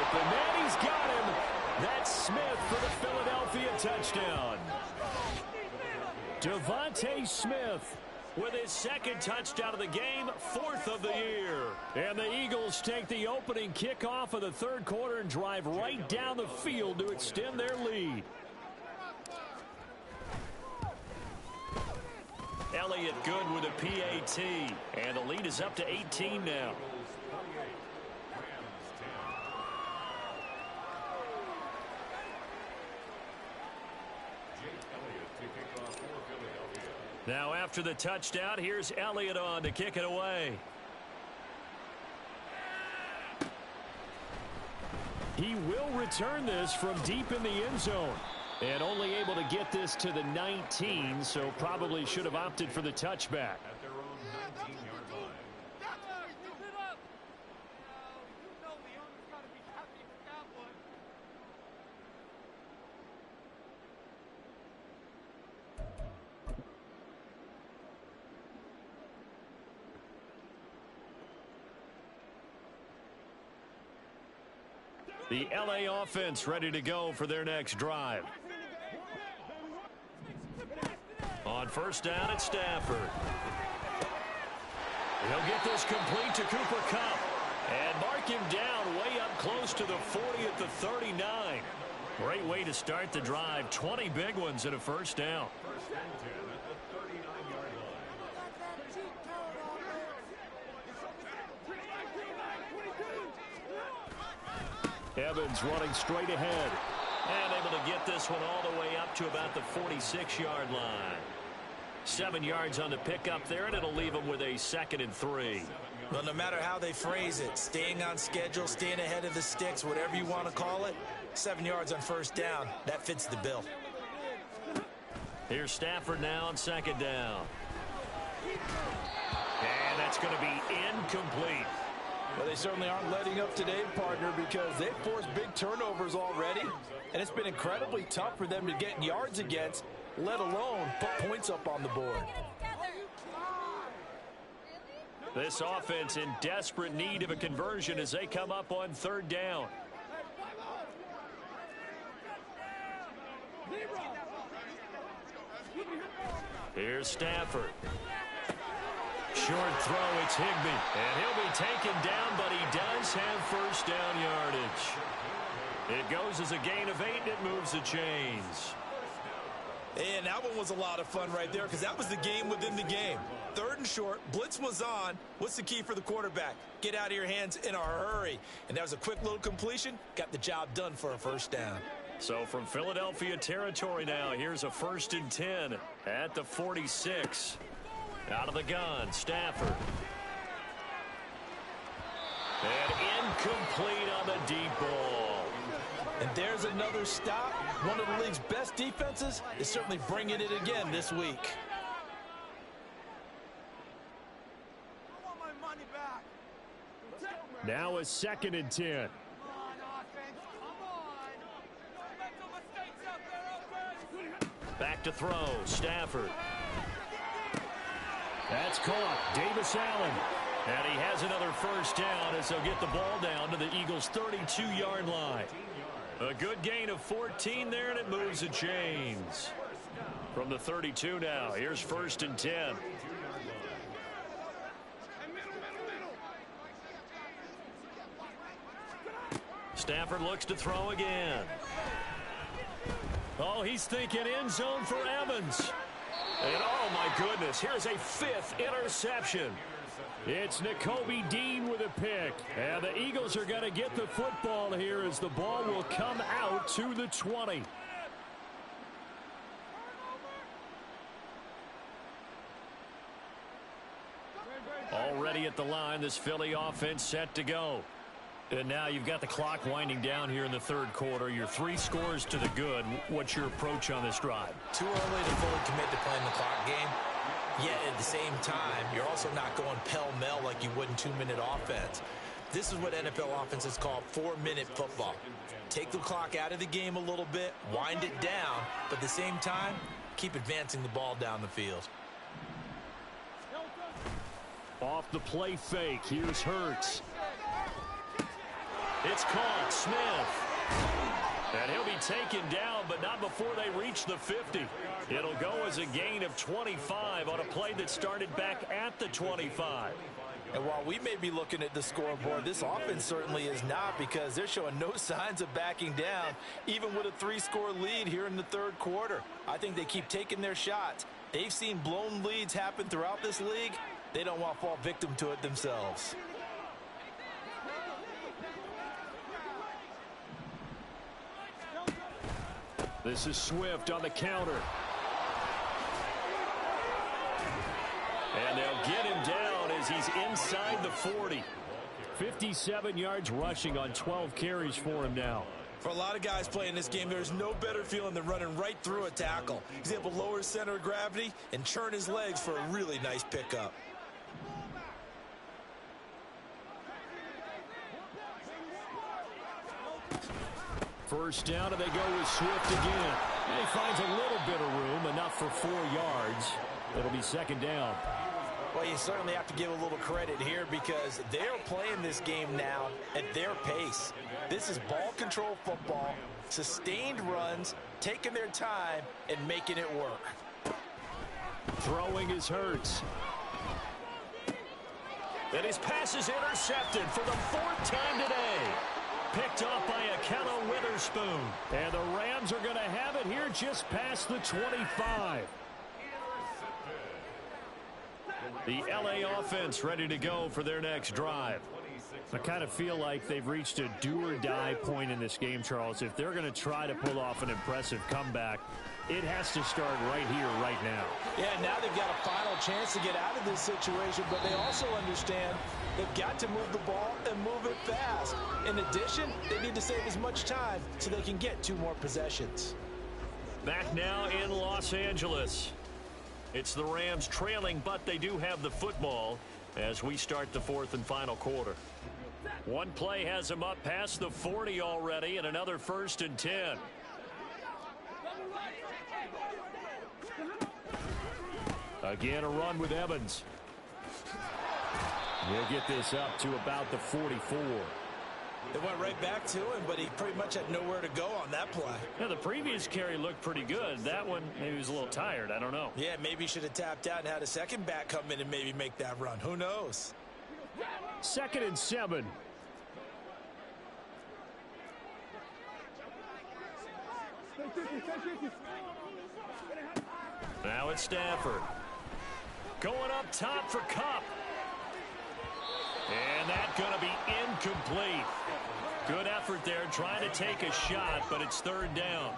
Open man, he's got him. That's Smith for the Philadelphia touchdown. Devontae Smith with his 2nd touchdown of the game, 4th of the year. And the Eagles take the opening kickoff of the 3rd quarter and drive right down the field to extend their lead. Elliott good with a PAT. And the lead is up to 18 now. Now after the touchdown, here's Elliott on to kick it away. He will return this from deep in the end zone. And only able to get this to the 19, so probably should have opted for the touchback. The LA offense ready to go for their next drive. On first down, it's Stafford. He'll get this complete to Cooper Kupp. And mark him down way up close to the 40 at the 39. Great way to start the drive. 20 big ones and a first down. Evans running straight ahead. And able to get this one all the way up to about the 46-yard line. 7 yards on the pickup there, and it'll leave them with a 2nd and 3. Well, no matter how they phrase it, staying on schedule, staying ahead of the sticks, whatever you want to call it, 7 yards on first down, that fits the bill. Here's Stafford now on 2nd down. And that's going to be incomplete. Well, they certainly aren't letting up today, partner, because they've forced big turnovers already, and it's been incredibly tough for them to get yards against, let alone put points up on the board. This offense in desperate need of a conversion as they come up on 3rd down. Here's Stafford. Short throw, it's Higbee. And he'll be taken down, but he does have first down yardage. It goes as a gain of 8, and it moves the chains. And that one was a lot of fun right there because that was the game within the game. 3rd and short, blitz was on. What's the key for the quarterback? Get out of your hands in a hurry. And that was a quick little completion. Got the job done for a first down. So from Philadelphia territory now, here's a 1st and 10 at the 46. Out of the gun, Stafford. And incomplete on the deep ball. And there's another stop. One of the league's best defenses is certainly bringing it again this week. Now a 2nd and 10. Back to throw, Stafford. That's caught, Davis Allen. And he has another first down as they'll get the ball down to the Eagles' 32-yard line. A good gain of 14 there, and it moves the chains. From the 32 now, here's 1st and 10. Stafford looks to throw again. Oh, he's thinking end zone for Evans. And oh my goodness, here's a 5th interception. It's Nakobe Dean with a pick. And the Eagles are going to get the football here as the ball will come out to the 20. Already at the line, this Philly offense set to go. And now you've got the clock winding down here in the 3rd quarter. You're 3 scores to the good. What's your approach on this drive? Too early to fully commit to playing the clock game. Yet at the same time, you're also not going pell-mell like you would in 2-minute offense. This is what NFL offenses call 4-minute football. Take the clock out of the game a little bit, wind it down, but at the same time, keep advancing the ball down the field. Off the play fake, here's Hurts. It's caught, Smith. And he'll be taken down, but not before they reach the 50. It'll go as a gain of 25 on a play that started back at the 25. And while we may be looking at the scoreboard, this offense certainly is not, because they're showing no signs of backing down, even with a 3-score lead here in the third quarter. I think they keep taking their shots. They've seen blown leads happen throughout this league. They don't want to fall victim to it themselves. This is Swift on the counter. And they'll get him down as he's inside the 40. 57 yards rushing on 12 carries for him now. For a lot of guys playing this game, there's no better feeling than running right through a tackle. He's able to lower his center of gravity and churn his legs for a really nice pickup. First down, and they go with Swift again. And he finds a little bit of room, enough for 4 yards. It'll be second down. Well, you certainly have to give a little credit here, because they're playing this game now at their pace. This is ball control football, sustained runs, taking their time, and making it work. Throwing is Hurts. And his pass is intercepted for the 4th time today. Picked off by Ahkello Witherspoon. And the Rams are going to have it here just past the 25. The LA offense ready to go for their next drive. I kind of feel like they've reached a do-or-die point in this game, Charles. If they're going to try to pull off an impressive comeback, it has to start right here, right now. Yeah, now they've got a final chance to get out of this situation, but they also understand they've got to move the ball and move it fast. In addition, they need to save as much time so they can get 2 more possessions. Back now in Los Angeles. It's the Rams trailing, but they do have the football as we start the 4th and final quarter. One play has them up past the 40 already, and another 1st and 10. Again, a run with Evans. He'll get this up to about the 44. They went right back to him, but he pretty much had nowhere to go on that play. Yeah, the previous carry looked pretty good. That one, maybe he was a little tired. I don't know. Yeah, maybe he should have tapped out and had a second back come in and maybe make that run. Who knows? 2nd and 7. Now it's Stafford. Going up top for Kupp. And that's going to be incomplete. Good effort there trying to take a shot, but it's 3rd down.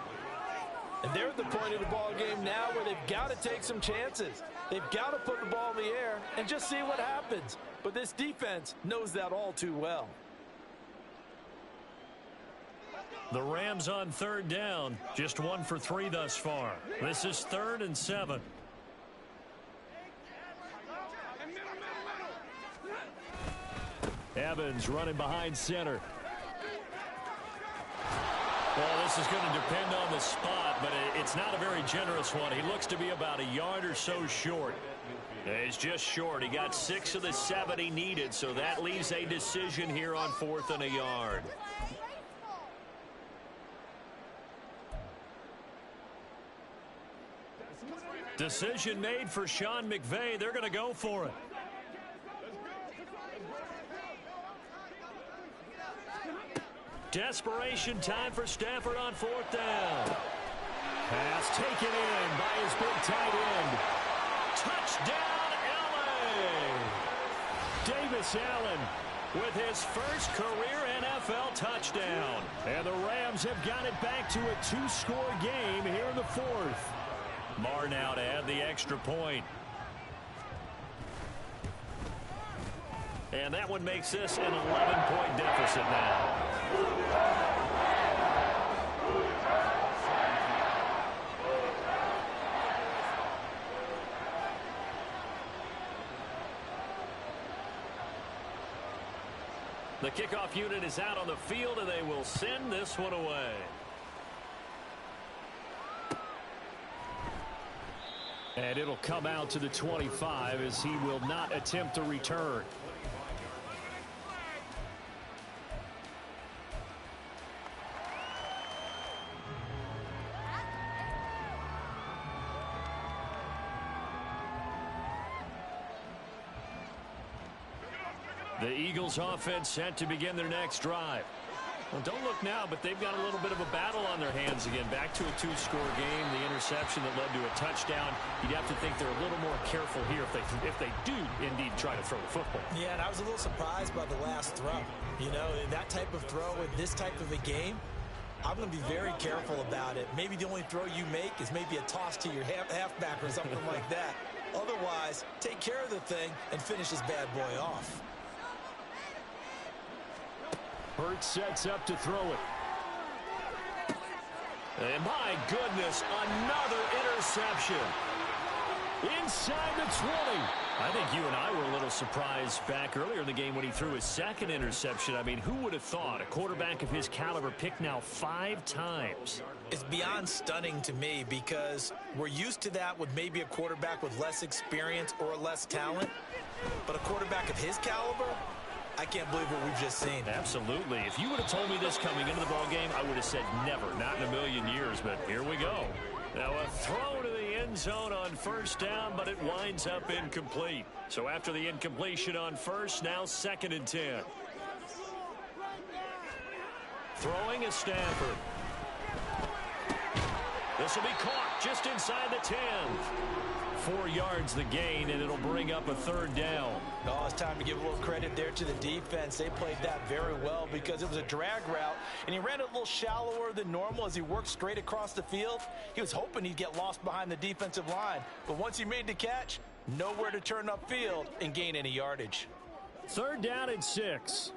And they're at the point of the ball game now where they've got to take some chances. They've got to put the ball in the air and just see what happens. But this defense knows that all too well. The Rams on 3rd down, just 1 for 3 thus far. This is 3rd and 7. Evans running behind center. Well, this is going to depend on the spot, but it's not a very generous one. He looks to be about a yard or so short. He's just short. He got 6 of the 7 he needed, so that leaves a decision here on 4th and a yard. Decision made for Sean McVay. They're going to go for it. Desperation time for Stafford on 4th down. Pass taken in by his big tight end. Touchdown, LA! Davis Allen with his first career NFL touchdown. And the Rams have got it back to a 2-score game here in the 4th. Marr now to add the extra point. And that one makes this an 11-point deficit now. The kickoff unit is out on the field, and they will send this one away. And it'll come out to the 25 as he will not attempt to return. The Eagles offense set to begin their next drive. Well, don't look now, but they've got a little bit of a battle on their hands again. Back to a two-score game. The interception that led to a touchdown. You'd have to think they're a little more careful here if they do indeed try to throw the football. Yeah, and I was a little surprised by the last throw. You know, that type of throw in this type of a game, I'm going to be very careful about it. Maybe the only throw you make is maybe a toss to your halfback or something like that. Otherwise, take care of the thing and finish this bad boy off. Hurts sets up to throw it. And my goodness, another interception. Inside the 20. I think you and I were a little surprised back earlier in the game when he threw his second interception. I mean, who would have thought a quarterback of his caliber picked now 5 times? It's beyond stunning to me because we're used to that with maybe a quarterback with less experience or less talent. But a quarterback of his caliber, I can't believe what we've just seen. Absolutely. If you would have told me this coming into the ballgame, I would have said never, not in a million years, but here we go. Now a throw to the end zone on first down, but it winds up incomplete. So after the incompletion on first, now 2nd and 10. Throwing is Stafford. This will be caught just inside the 10. 4 yards the gain, and it'll bring up a 3rd down. Oh, it's time to give a little credit there to the defense. They played that very well because it was a drag route, and he ran it a little shallower than normal as he worked straight across the field. He was hoping he'd get lost behind the defensive line, but once he made the catch, nowhere to turn upfield and gain any yardage. 3rd down and 6.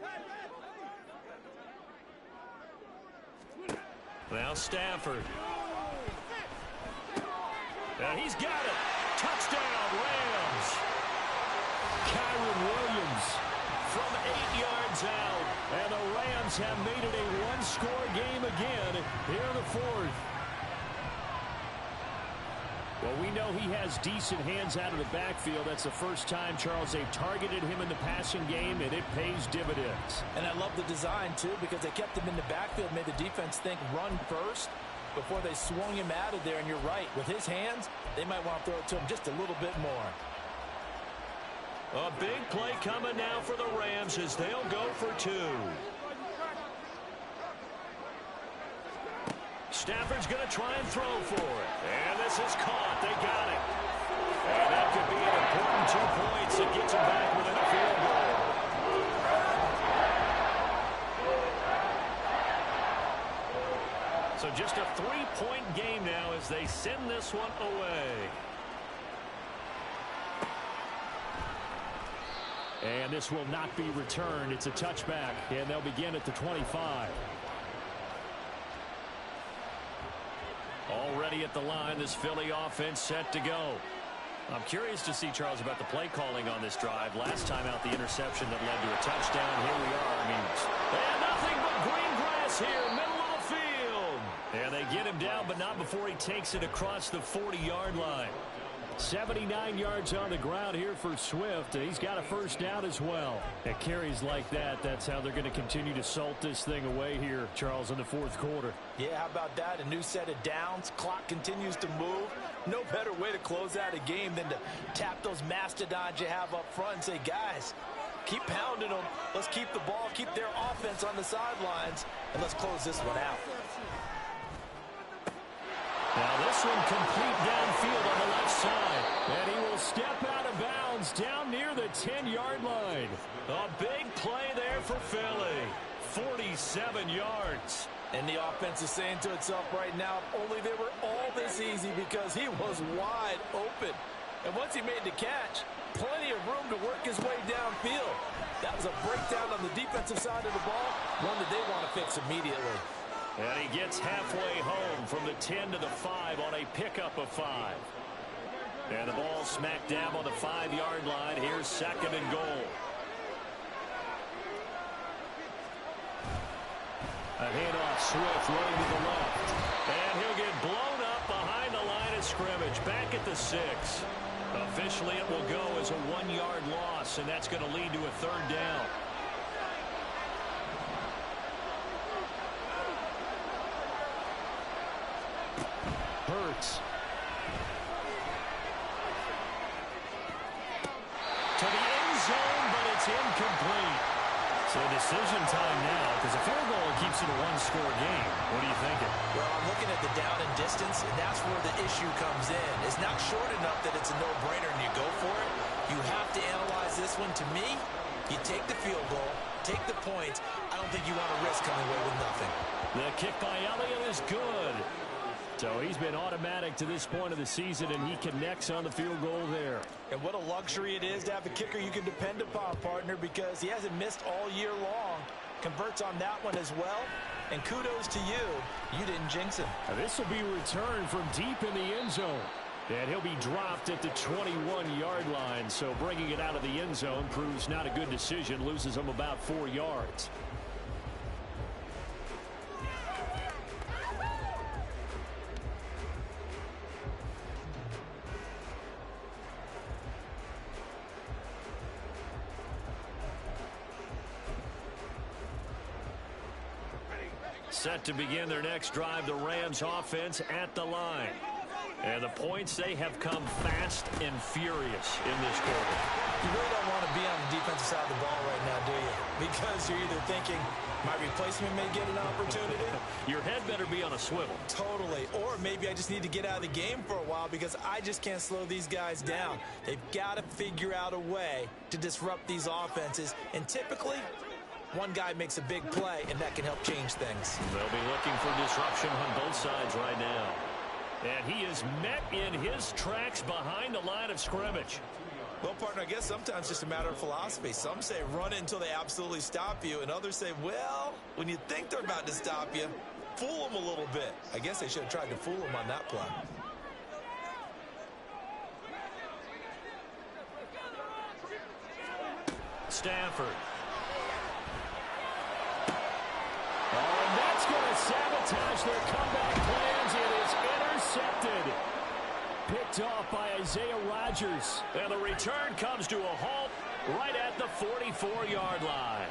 Now Stafford. And he's got it. Touchdown, Rams. Kyren Williams from 8 yards out. And the Rams have made it a one-score game again here in the 4th. Well, we know he has decent hands out of the backfield. That's the first time, Charles, they've targeted him in the passing game, and it pays dividends. And I love the design, too, because they kept him in the backfield, made the defense think run first before they swung him out of there. And you're right, with his hands, they might want to throw it to him just a little bit more. A big play coming now for the Rams as they'll go for 2. Stafford's going to try and throw for it. And this is caught. They got it. And that could be an important 2 points that gets them back within a field goal. So just a 3-point game now as they send this one away. And this will not be returned. It's a touchback, and they'll begin at the 25. Already at the line, this Philly offense set to go. I'm curious to see, Charles, about the play calling on this drive. Last time out, the interception that led to a touchdown. Here we are. I mean, and nothing but green grass here, middle of the field. And they get him down, but not before he takes it across the 40-yard line. 79 yards on the ground here for Swift. He's got a first down as well. At carries like that, that's how they're going to continue to salt this thing away here, Charles, in the 4th quarter. Yeah, how about that? A new set of downs. Clock continues to move. No better way to close out a game than to tap those mastodons you have up front and say, guys, keep pounding them. Let's keep the ball, keep their offense on the sidelines, and let's close this one out. Now this one complete downfield on the left side. And he will step out of bounds down near the 10-yard line. A big play there for Philly. 47 yards. And the offense is saying to itself right now, if only they were all this easy, because he was wide open. And once he made the catch, plenty of room to work his way downfield. That was a breakdown on the defensive side of the ball, one that they want to fix immediately. And he gets halfway home from the 10 to the 5 on a pickup of 5. And the ball smack dab on the 5-yard line. Here's 2nd and goal. A handoff, Swift running to the left. And he'll get blown up behind the line of scrimmage. Back at the 6. Officially, it will go as a 1-yard loss, and that's going to lead to a 3rd down. Hurts. To the end zone, but it's incomplete. So decision time now, because a field goal keeps it a one-score game. What are you thinking? Well, I'm looking at the down and distance, and that's where the issue comes in. It's not short enough that it's a no-brainer and you go for it. You have to analyze this one. To me, you take the field goal, take the points. I don't think you want to risk coming away with nothing. The kick by Elliott is good. So he's been automatic to this point of the season, and he connects on the field goal there. And what a luxury it is to have a kicker you can depend upon, partner, because he hasn't missed all year long. Converts on that one as well. And kudos to you. You didn't jinx him. Now this will be returned from deep in the end zone. And he'll be dropped at the 21-yard line. So bringing it out of the end zone proves not a good decision. Loses him about 4 yards. Set to begin their next drive, the Rams offense at the line. And the points, they have come fast and furious in this quarter. You really don't want to be on the defensive side of the ball right now, do you? Because you're either thinking, my replacement may get an opportunity. Your head better be on a swivel. Totally. Or maybe I just need to get out of the game for a while because I just can't slow these guys down. They've got to figure out a way to disrupt these offenses. And typically, one guy makes a big play, and that can help change things. They'll be looking for disruption on both sides right now. And he is met in his tracks behind the line of scrimmage. Well, partner, I guess sometimes it's just a matter of philosophy. Some say run it until they absolutely stop you, and others say, well, when you think they're about to stop you, fool them a little bit. I guess they should have tried to fool them on that play. Stafford. Oh, and that's going to sabotage their comeback plans. It is intercepted. Picked off by Isaiah Rodgers. And the return comes to a halt right at the 44-yard line.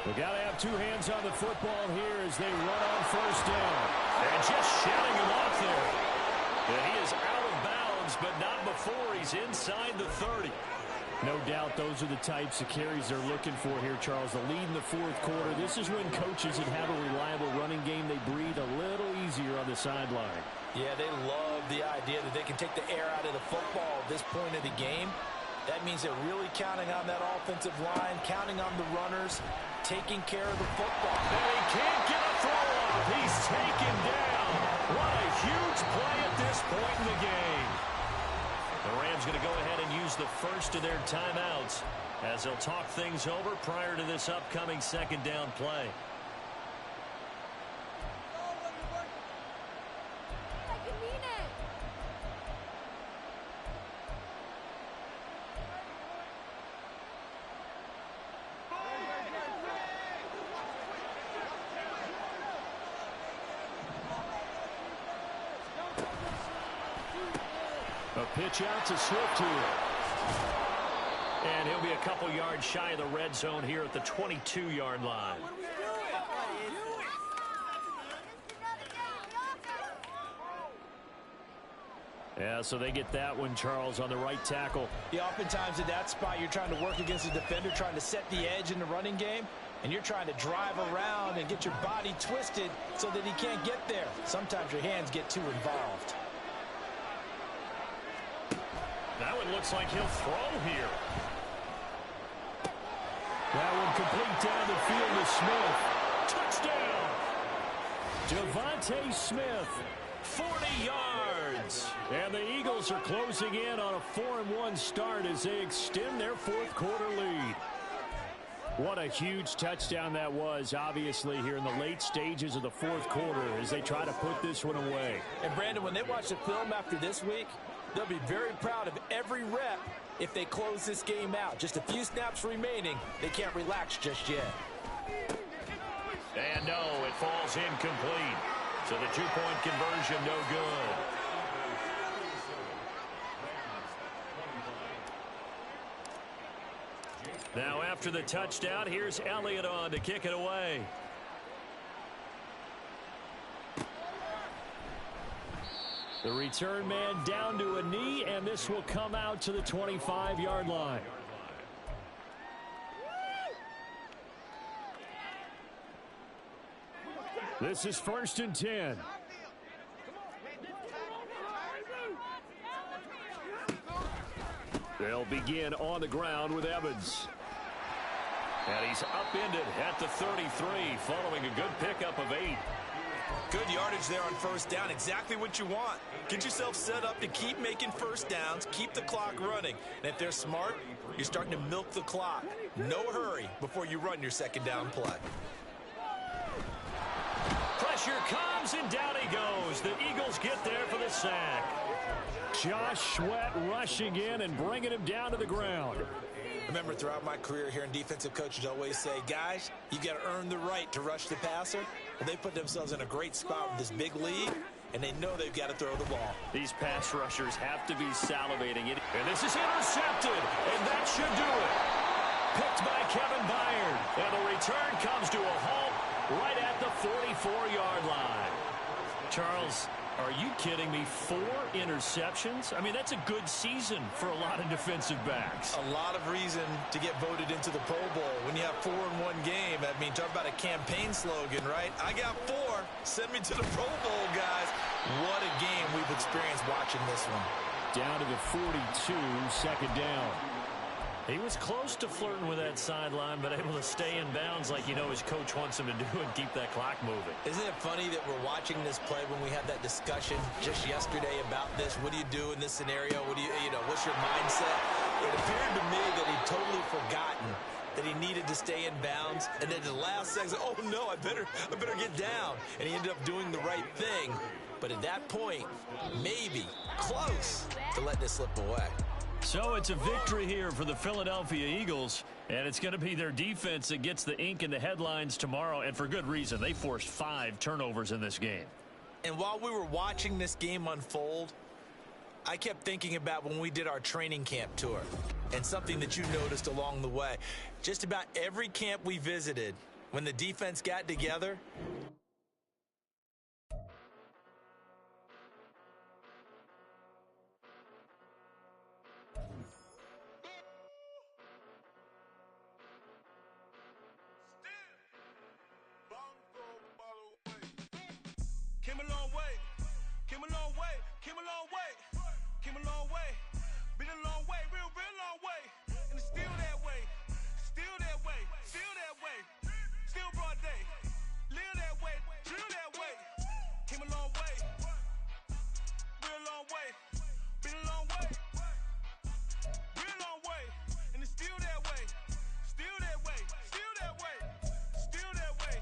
We got to have two hands on the football here as they run on first down. And just shouting him off there. And he is out of bounds, but not before he's inside the 30. No doubt those are the types of carries they're looking for here, Charles. The lead in the fourth quarter. This is when coaches that have a reliable running game, they breathe a little easier on the sideline. Yeah, they love the idea that they can take the air out of the football at this point of the game. That means they're really counting on that offensive line, counting on the runners, taking care of the football. And he can't get a throw off. He's taken down. What a huge play at this point in the game. The Rams going to go ahead and use the first of their timeouts as they'll talk things over prior to this upcoming second down play. A pitch out to Swift here. And he'll be a couple yards shy of the red zone here at the 22-yard line. Yeah, so they get that one, Charles, on the right tackle. Yeah, oftentimes at that spot, you're trying to work against a defender, trying to set the edge in the running game, and you're trying to drive around and get your body twisted so that he can't get there. Sometimes your hands get too involved. That one looks like he'll throw here. That one complete down the field to Smith. Touchdown! Devontae Smith, 40 yards. And the Eagles are closing in on a 4-1 start as they extend their fourth quarter lead. What a huge touchdown that was, obviously, here in the late stages of the fourth quarter as they try to put this one away. And, Brandon, when they watch the film after this week, they'll be very proud of every rep if they close this game out. Just a few snaps remaining. They can't relax just yet. And no, it falls incomplete. So the two-point conversion, no good. Now after the touchdown, here's Elliott on to kick it away. The return man down to a knee, and this will come out to the 25-yard line. This is 1st and 10. They'll begin on the ground with Evans. And he's upended at the 33 following a good pickup of 8. Good yardage there on 1st down. Exactly what you want. Get yourself set up to keep making 1st downs, keep the clock running. And if they're smart, you're starting to milk the clock. No hurry before you run your 2nd down play. Pressure comes, and down he goes. The Eagles get there for the sack. Josh Sweat rushing in and bringing him down to the ground. Remember, throughout my career here in defensive coaches always say, guys, you got to earn the right to rush the passer. Well, they put themselves in a great spot with this big lead, and they know they've got to throw the ball. These pass rushers have to be salivating it. And this is intercepted, and that should do it. Picked by Kevin Byard. And the return comes to a halt right at the 44-yard line. Charles, are you kidding me? 4 interceptions? I mean, that's a good season for a lot of defensive backs. A lot of reason to get voted into the Pro Bowl when you have 4 in one game. I mean, talk about a campaign slogan, right? I got 4. Send me to the Pro Bowl, guys. What a game we've experienced watching this one. Down to the 42, 2nd down. He was close to flirting with that sideline, but able to stay in bounds like his coach wants him to do and keep that clock moving. Isn't it funny that we're watching this play when we had that discussion just yesterday about this? What do you do in this scenario? What do what's your mindset? It appeared to me that he'd totally forgotten that he needed to stay in bounds, and then the last second, oh no, I better get down. And he ended up doing the right thing. But at that point, maybe close to let this slip away. So it's a victory here for the Philadelphia Eagles, and it's going to be their defense that gets the ink in the headlines tomorrow, and for good reason. They forced 5 turnovers in this game. And while we were watching this game unfold, I kept thinking about when we did our training camp tour and something that you noticed along the way. Just about every camp we visited, when the defense got together, Came a long way, came a long way, came a long way, came a long way, been a long way, real long way, and it's still that way, still that way, still that way, still broad day, live that way, drill that way, came a long way, real long way, been a long way, real long way, and it's still that way, still that way, still that way, still that way,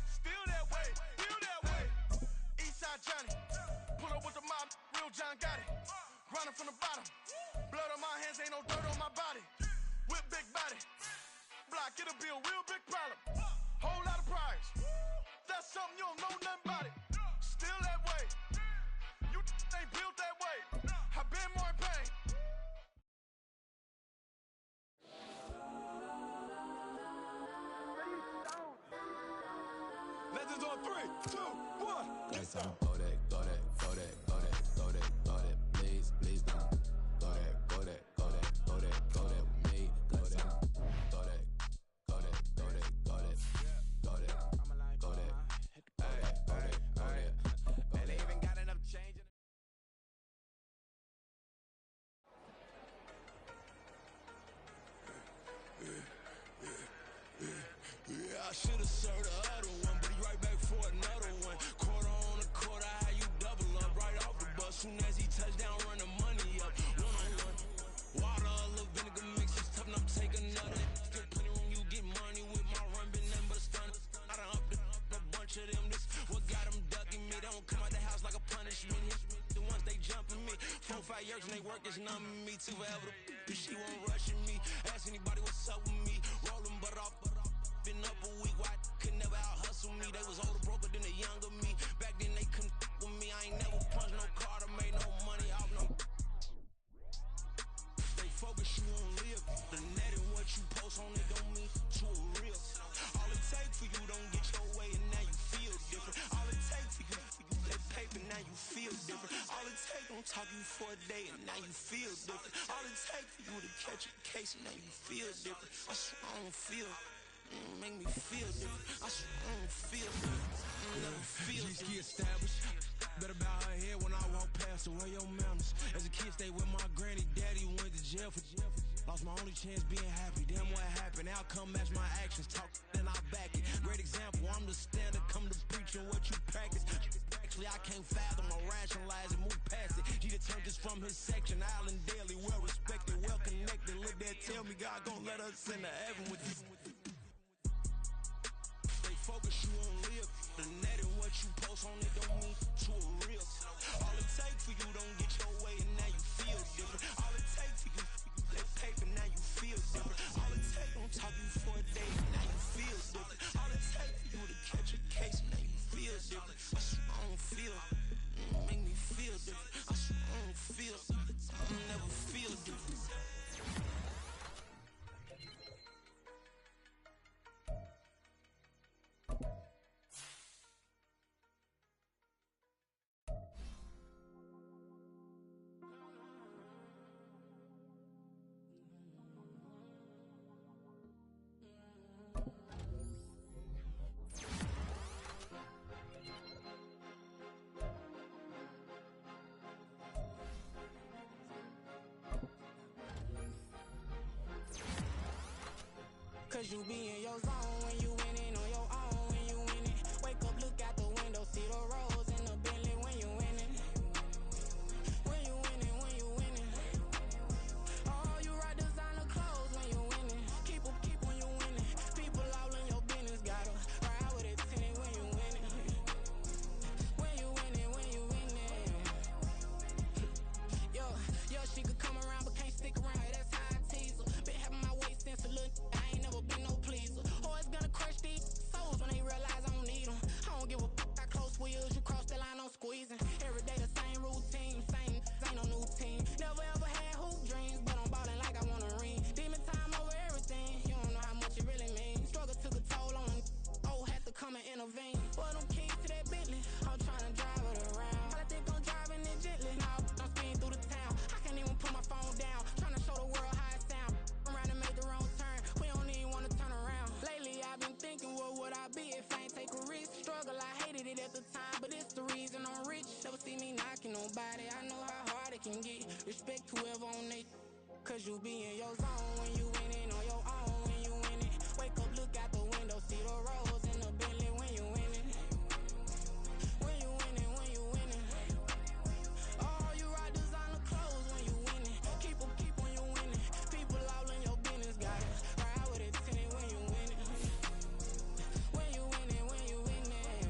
still that way, still that way. Eastside Johnny, pull up with the mob, real John got it. Grinding from the bottom, blood on my hands, ain't no dirt on my body. With big body, block, it'll be a real big problem. Whole lot of prize, that's something you don't know nothing about it. Still that way, you ain't built that way. I've been more in pain. Legends on 3, 2, 1. Next time, go that, go that, go that, go that, go that, go that, please, please don't. Go that, go that, go that, go that, go that with me. Go that, go that, go that, go that, go that, go that, go that, go that, go that, go that. And they even got enough change. Yeah, I should've served the other one, but he right back for another one. Quarter on a quarter, how you double up right off the bus. Soon as he touch down, run the money up. One-on-one. Water, a little vinegar mix, it's tough enough to take another. Still plenty room, you get money with my run, been nothing but a stun. I done upped a bunch of them. This what got them ducking me. They don't come out the house like a punishment. The ones they jumping me. 4 or 5 years and they work is numbing me. Too forever the she won't rushing me. Ask anybody what's up with me. Rolling but off. Been up a week, why could never out hustle me? They was older, broker than the younger me. Back then they couldn't with me. I ain't never punched no card or made no money off no. They focus you on live. The net and what you post on it don't mean to a real. All it take for you don't get your way and now you feel different. All it take for you that paper now you feel different. All it talk you for a day and now you feel different. All it takes for you to catch a case and now you feel different. I swear I don't feel make me feel different. I swear I don't feel different. Never feel G-Ski established. Better bow her head when I walk past her. Where your manners? As a kid, stayed with my granny. Daddy went to jail for lost my only chance being happy. Damn, what happened? Outcome match my actions. Talk, then I back it. Great example. I'm the standard. Come to preaching what you practice. Actually, I can't fathom or rationalize it. Move past it. He turned this from his section. Island Daily, well respected, well connected. Look there, tell me God gon' let us into heaven with this. Stay focused, you won't live. The net and what you post on it don't mean to a real. All it takes for you don't get your way and now you feel different. All it takes for you that paper now you feel different. All it takes don't talk you for a day and now you feel different. All it takes for you to catch a case and now you feel different. I swear I don't feel make me feel different. I swear I don't feel I never feel different. Cause you be in your zone when you winning on your own when you winning. Wake up, look out the window, see the rose in the Bentley when you winning. When you winning, when you winning. Oh, you rock designer clothes when you winning. Keep when you winning. People all in your business, gotta ride with it tinted when you winning. When you winning, when you winning. Yo, she could come around but can't stick around. That's how I tease her. Been having my waist since a little. I ain't never been no pleaser. Always gonna crush these souls when they realize I don't need them. I don't give a I close wheels, you cross the line, I'm squeezing. Every day the same routine, same, ain't no new team. Never ever had hoop dreams, but I'm ballin' like I want a ring. Demon time over everything, you don't know how much it really means. Struggle took a toll on them, had to come and intervene. Boy, them keys to that Bentley, I'm tryna drive it around. I think I'm driving it gently, now I'm speeding through the town. I can't even put my phone down, tryna show the world how it sound. Around and make the wrong turn, we don't even wanna turn around. Lately I've been thinking, what would I be if I ain't take a risk? Struggle, I hated it at the time, but it's the reason I'm rich. Never see me knocking nobody, I know how hard it can get. Respect whoever on they, cause you be in your zone when you winning on your own when you winning. Wake up, look out the window, see the rose in the Bentley when you winning. When you winning, when you winning. Oh, you rock designer clothes when you winning. Keep when you winning. People all in your business, gotta ride with it tinted when you winning. When you winning, when you winning.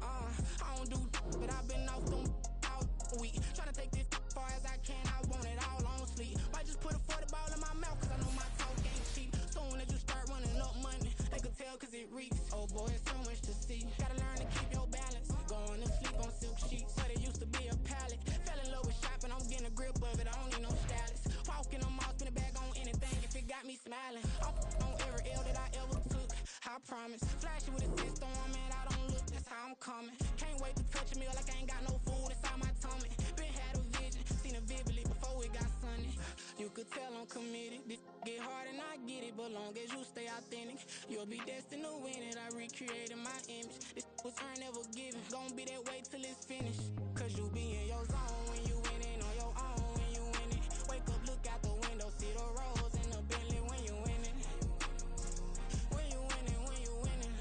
I don't do but I've been off them all week. Tryna take this far as I can, I want it all on sleep. Might just put a 40 ball in my mouth, cause I know my talk ain't cheap. Soon as you start running up money, they can tell cause it reeks. Oh boy, it's so much to see. Gotta learn to keep your balance. Going to sleep on silk sheets, but it used to be a pallet. Fell in love with shopping, I'm getting a grip of it, I don't need no stylist. Walking on mall, spin a bag on anything if it got me smiling. I'm on every L that I ever took, I promise. Flashy with a system on, man, I don't look, that's how I'm coming. Can't wait to touch a meal like I ain't got no food inside my tummy. Been had a vision, seen it vividly before it got sunny. You could tell I'm committed, this get hard and I get it, but long as you stay authentic, you'll be destined to win it. I recreated my image, this was earned, never given. Gonna be that way till it's finished, cause you be in your zone when you winning on your own when you winning. Wake up, look out the window, see the rose in the Bentley when you winning. When you winning, when you winning.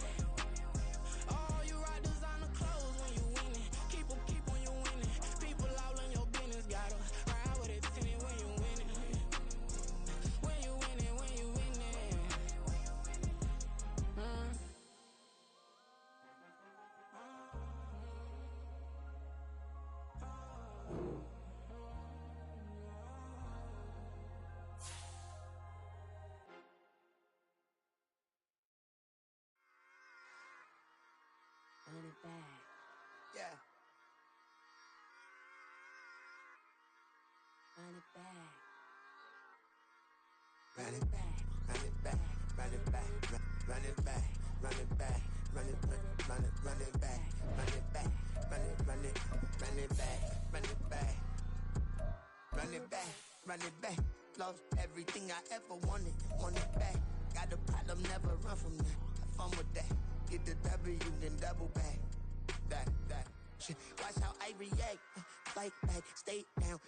Oh, you rock designer clothes when you winning. Keep when you winning. People all in your business, gotta ride with it tinted when you winning. When you winning, when you winning. Run it back. Yeah. Run it back. Run it back, run it back, run it back, run it back, run it back, run it back, run it back, run it back, run it back, run it back. Run it back, run it back. Lost everything I ever wanted, want it back. Got a problem, never run from that. Have fun with that. Get the W, then double back. That shit. Watch how I react. Fight back, stay down.